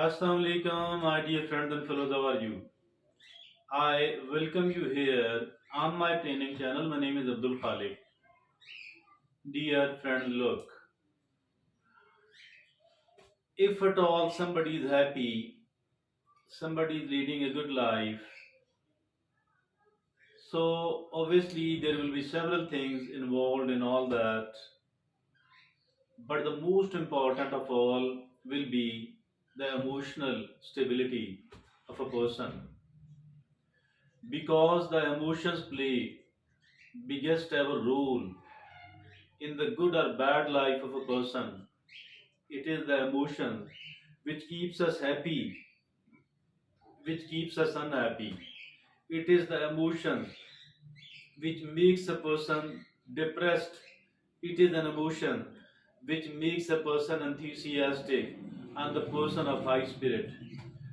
Assalamu alaikum, my dear friends and fellows. How are you? I welcome you here on my training channel. My name is Abdul Khalik. Dear friend, look, if at all somebody is happy, somebody is leading a good life, so obviously there will be several things involved in all that, but the most important of all will be the emotional stability of a person because the emotions play biggest ever role in the good or bad life of a person. It is the emotion which keeps us happy, which keeps us unhappy. It is the emotion which makes a person depressed. It is an emotion which makes a person enthusiastic and the person of high spirit.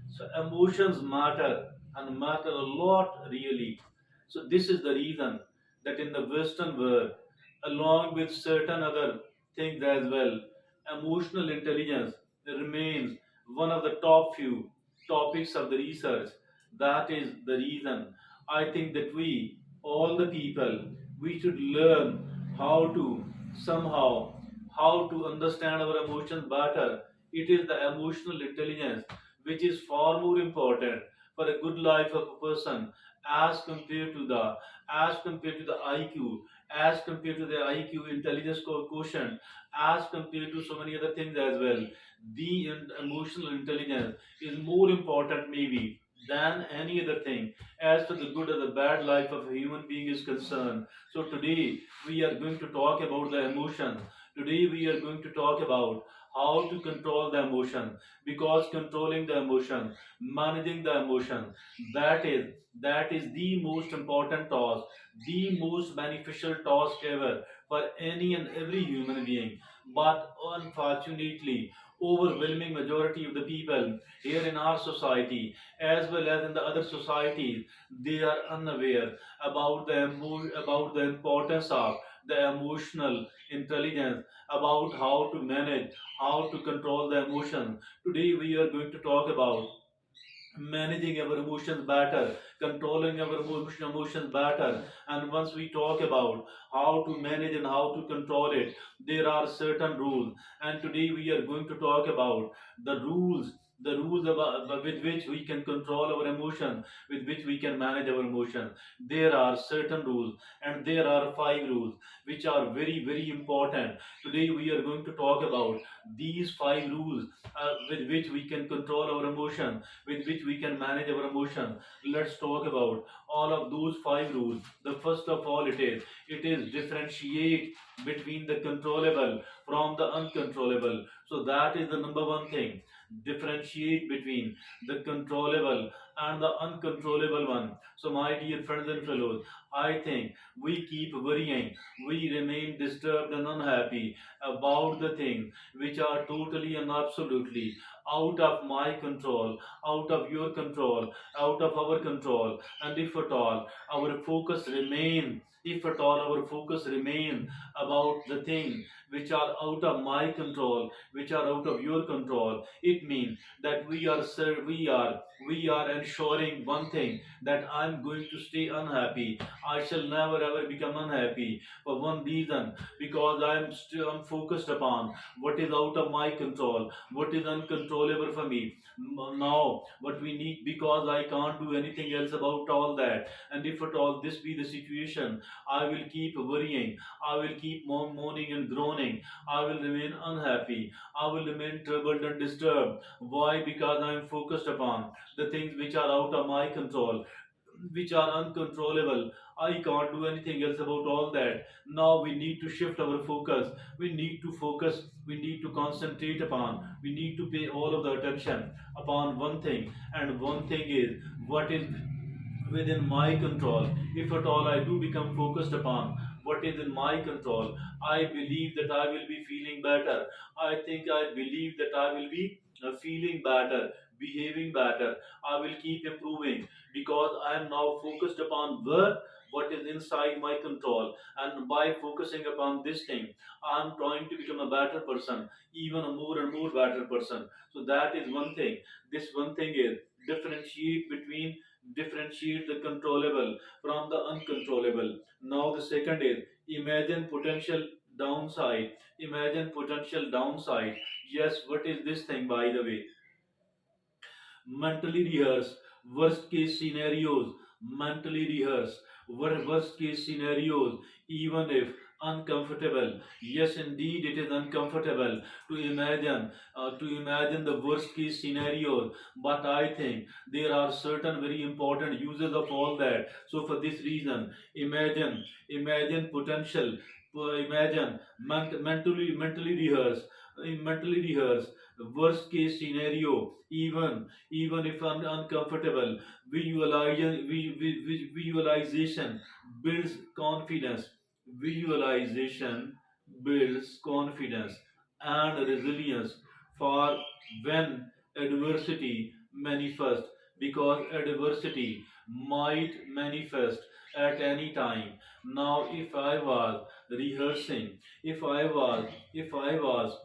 So emotions matter and matter a lot really. So this is the reason that in the Western world, along with certain other things as well, emotional intelligence remains one of the top few topics of the research. That is the reason I think that we, all the people, we should learn how to somehow how to understand our emotions better. It is the emotional intelligence which is far more important for a good life of a person as compared to the IQ, as compared to the IQ intelligence quotient, as compared to so many other things as well. The emotional intelligence is more important maybe than any other thing as to the good or the bad life of a human being is concerned. So today we are going to talk about the emotion. Today we are going to talk about how to control the emotion because controlling the emotion, managing the emotion, that is that is the most important task, the most beneficial task ever for any and every human being. But unfortunately, overwhelming majority of the people here in our society as well as in the other societies, they are unaware about the importance of the emotional intelligence, about how to manage, how to control the emotion. Today we are going to talk about managing our emotions better, controlling our emotions better. And once we talk about how to manage and how to control it, there are certain rules. And today we are going to talk about the rules about, with which we can control our emotion, with which we can manage our emotion. There are certain rules, and there are five rules which are very, very important. Today we are going to talk about these five rules with which we can control our emotion, with which we can manage our emotion. Let's talk about all of those five rules. The first of all, it is differentiate between the controllable from the uncontrollable. So that is the number one thing. Differentiate between the controllable and the uncontrollable one. So my dear friends and fellows, I think we keep worrying, we remain disturbed and unhappy about the things which are totally and absolutely out of my control, out of your control, out of our control. And if at all our focus remain, if at all our focus remain about the things which are out of my control, which are out of your control, it means that we are ensuring one thing, that I'm going to stay unhappy. I shall never ever become unhappy for one reason, because I'm focused upon what is out of my control, what is uncontrollable for me. Now what we need, because I can't do anything else about all that. And if at all this be the situation, I will keep worrying, I will keep moaning and groaning, I will remain unhappy, I will remain troubled and disturbed. Why? Because I am focused upon the things which are out of my control, which are uncontrollable. I can't do anything else about all that. Now we need to shift our focus. We need to focus. We need to concentrate upon. We need to pay all of the attention upon one thing. And one thing is what is within my control. If at all I do become focused upon what is in my control, I believe that I will be feeling better. I think I believe that I will be feeling better. behaving better. I will keep improving because I am now focused upon what is inside my control. And by focusing upon this thing, I am trying to become a better person, even a more and more better person. So that is one thing. This one thing is differentiate the controllable from the uncontrollable. Now the second is imagine potential downside. Imagine potential downside. Yes, what is this thing, by the way? Mentally rehearse worst case scenarios. Mentally rehearse worst case scenarios, even if uncomfortable. Yes, indeed, it is uncomfortable to imagine the worst case scenarios, but I think there are certain very important uses of all that. So for this reason, imagine potential, imagine mentally rehearse the worst case scenario, even if uncomfortable. Visualization builds confidence. Visualization builds confidence and resilience for when adversity manifests, because adversity might manifest at any time. Now, if I was rehearsing, if I was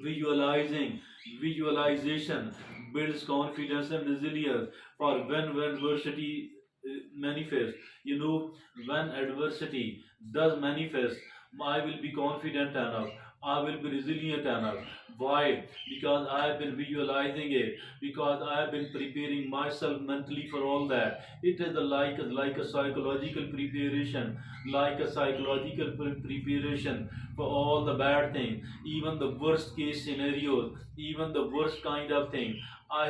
visualizing, visualization builds confidence and resilience for when adversity manifests. You know, when adversity does manifest, I will be confident enough. I will be resilient enough. Why? Because I have been visualizing it. Because I have been preparing myself mentally for all that. It is like a psychological preparation, like a psychological preparation for all the bad things, even the worst case scenarios, even the worst kind of thing. I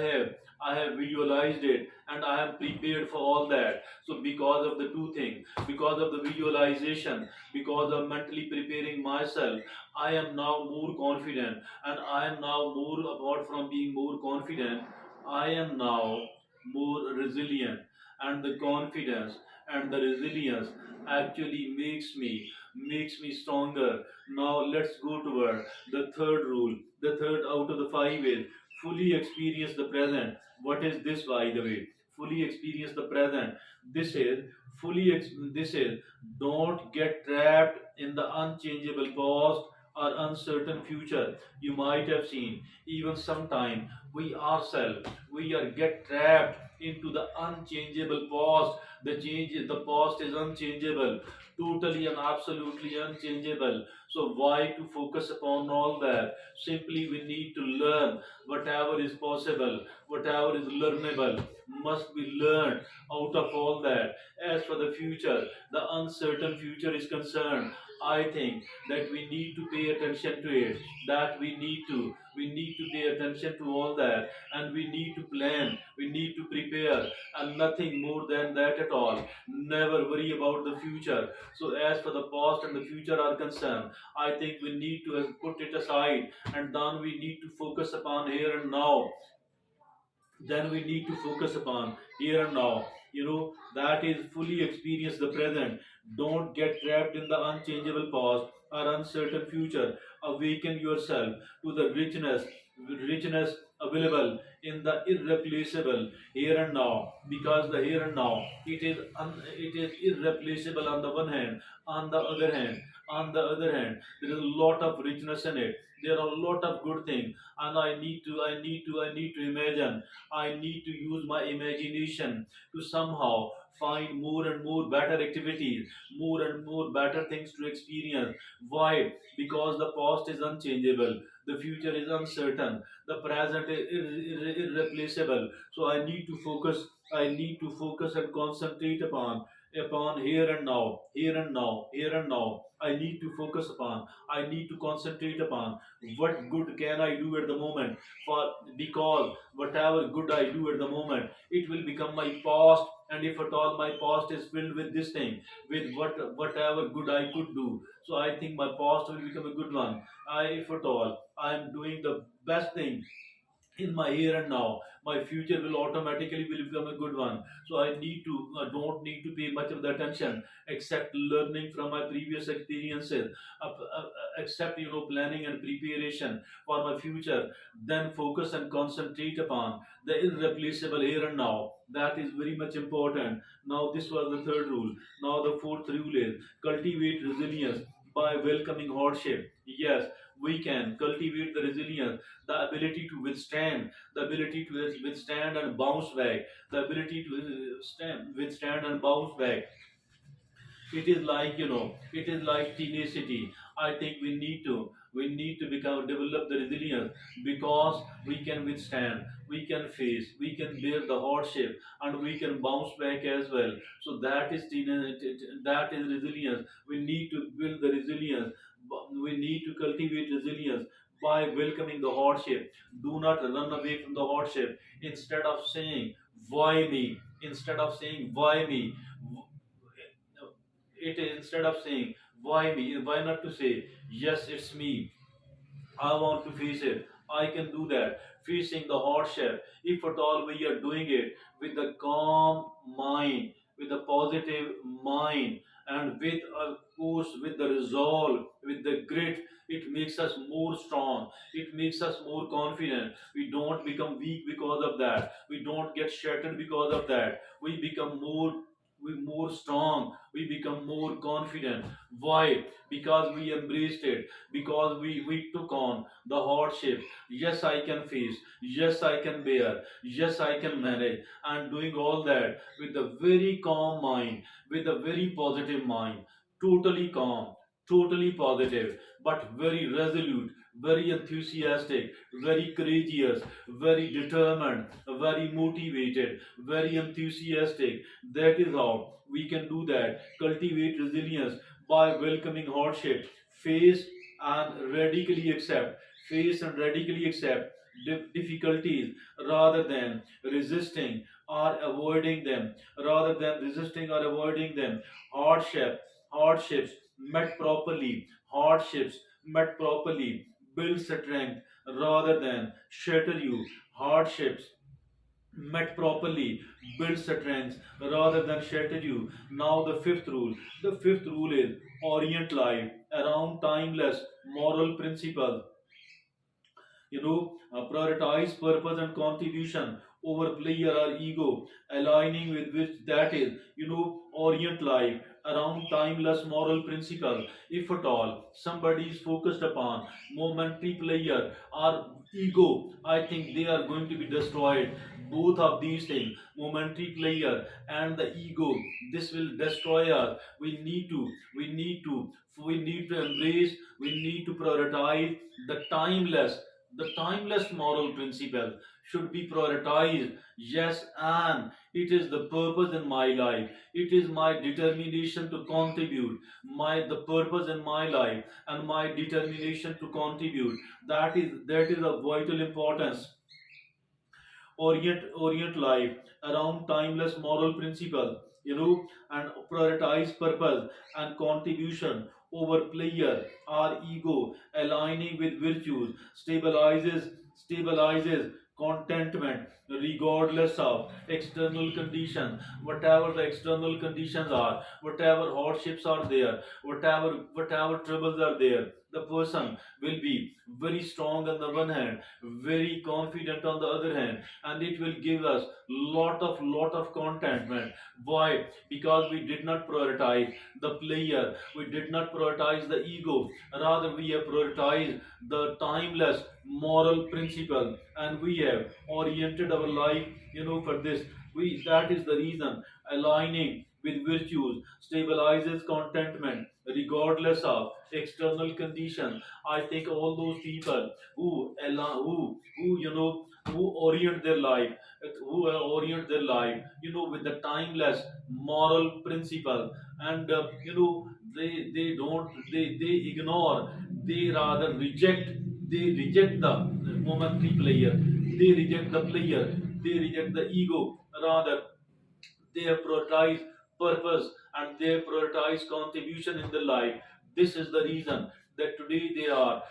have visualized it and I am prepared for all that. So because of the two things, because of the visualization, because of mentally preparing myself, I am now more confident, and I am now more, apart from being more confident, I am now more resilient. And the confidence and the resilience actually makes me stronger. Now let's go toward the third rule. The third out of the five is fully experience the present. What is this, by the way? Fully experience the present. This is this is don't get trapped in the unchangeable past or uncertain future. You might have seen, even sometime we are get trapped into the unchangeable past. The past is unchangeable, totally and absolutely unchangeable. So why to focus upon all that? Simply we need to learn whatever is possible, whatever is learnable must be learned out of all that. As for the future, the uncertain future is concerned, I think that we need to pay attention to it. That we need to pay attention to all that, and we need to plan, we need to prepare, and nothing more than that at all. Never worry about the future. So as for the past and the future are concerned, I think we need to put it aside, and then we need to focus upon here and now. Then we need to focus upon here and now. That is fully experience the present. Don't get trapped in the unchangeable past or uncertain future. Awaken yourself to the richness available in the irreplaceable here and now, because the here and now, it is irreplaceable on the one hand. On the other hand there is a lot of richness in it. There are a lot of good things, and I need to imagine. I need to use my imagination to somehow find more and more better activities, more and more better things to experience. Why? Because the past is unchangeable, the future is uncertain, the present is irreplaceable. So I need to focus. I need to focus and concentrate upon here and now, here and now, here and now. I need to focus upon. I need to concentrate upon what good can I do at the moment. For because whatever good I do at the moment, it will become my past. And if at all my past is filled with this thing, with whatever good I could do, so I think my past will become a good one. If at all I am doing the best thing in my here and now. My future will automatically will become a good one. So I need to don't need to pay much of the attention except learning from my previous experiences, except planning and preparation for my future. Then focus and concentrate upon the irreplaceable here and now. That is very much important. Now this was the third rule. Now the fourth rule is cultivate resilience by welcoming hardship. Yes, we can cultivate the resilience, the ability to withstand, the ability to withstand and bounce back, the ability to withstand and bounce back. It is like, it is like tenacity. I think we need to become develop the resilience, because we can withstand, we can face, we can bear the hardship, and we can bounce back as well. So that is that is resilience. We need to build the resilience. We need to cultivate resilience by welcoming the hardship. Do not run away from the hardship. Instead of saying why me, instead of saying why me, it instead of saying why me, why not to say yes, it's me, I want to face it. I can do that. Facing the hardship, if at all we are doing it with a calm mind, with a positive mind, and with, of course, with the resolve, with the grit, it makes us more strong. It makes us more confident. We don't become weak because of that. We don't get shattered because of that. We more strong. We become more confident. Why? Because we embraced it, because we took on the hardship. Yes, I can face. Yes, I can bear. Yes, I can manage. And doing all that with a very calm mind, with a very positive mind, totally calm, totally positive, but very resolute, very enthusiastic, very courageous, very determined, very motivated, very enthusiastic. That is how we can do that. Cultivate resilience by welcoming hardship, face and radically accept, face and radically accept difficulties rather than resisting or avoiding them, rather than resisting or avoiding them. Hardships met properly, hardships met properly build strength rather than shatter you. Hardships met properly build strength rather than shatter you. Now the fifth rule. The fifth rule is orient life around timeless moral principles. Prioritize purpose and contribution over player or ego, aligning with which that is, orient life around timeless moral principle. If at all somebody is focused upon momentary player or ego, I think they are going to be destroyed. Both of these things, momentary player and the ego, this will destroy us. We need to embrace, we need to prioritize the timeless moral principle should be prioritized. Yes, and it is the purpose in my life. It is my determination to contribute. The purpose in my life and my determination to contribute. That is of vital importance. Orient life around timeless moral principle, and prioritize purpose and contribution over pleasure or ego, aligning with virtues, stabilizes contentment regardless of external conditions. Whatever the external conditions are, whatever hardships are there, whatever troubles are there, the person will be very strong on the one hand, very confident on the other hand, and it will give us lot of contentment. Why? Because we did not prioritize the player, we did not prioritize the ego, rather we have prioritized the timeless moral principle, and we have oriented our life, for this. We That is the reason. Aligning with virtues stabilizes contentment regardless of external conditions. I think all those people who orient their life, with the timeless moral principle, and they don't they ignore, they rather reject the momentary player, they reject the player, they reject the ego. Rather, they have prioritized purpose and they have prioritized contribution in their life. This is the reason that today they are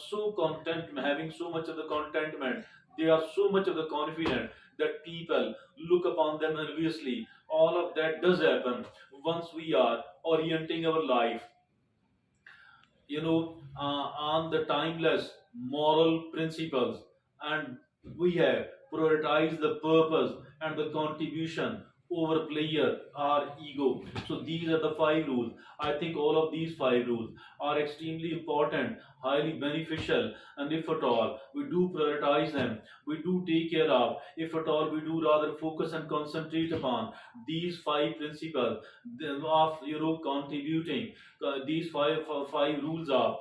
so content, having so much of the contentment. They are so much of the confident that people look upon them enviously. All of that does happen once we are orienting our life, on the timeless moral principles, and we have prioritized the purpose and the contribution over player or ego. So these are the five rules. I think all of these five rules are extremely important, highly beneficial, and if at all we do prioritize them, we do take care of, if at all we do rather focus and concentrate upon these five principles of contributing, these five rules of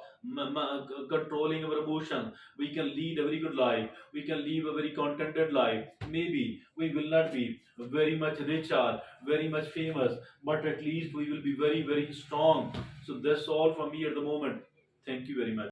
controlling our emotion, we can lead a very good life, we can live a very contented life. Maybe we will not be very much rich or very much famous, but at least we will be very, very strong. So that's all from me at the moment. Thank you very much.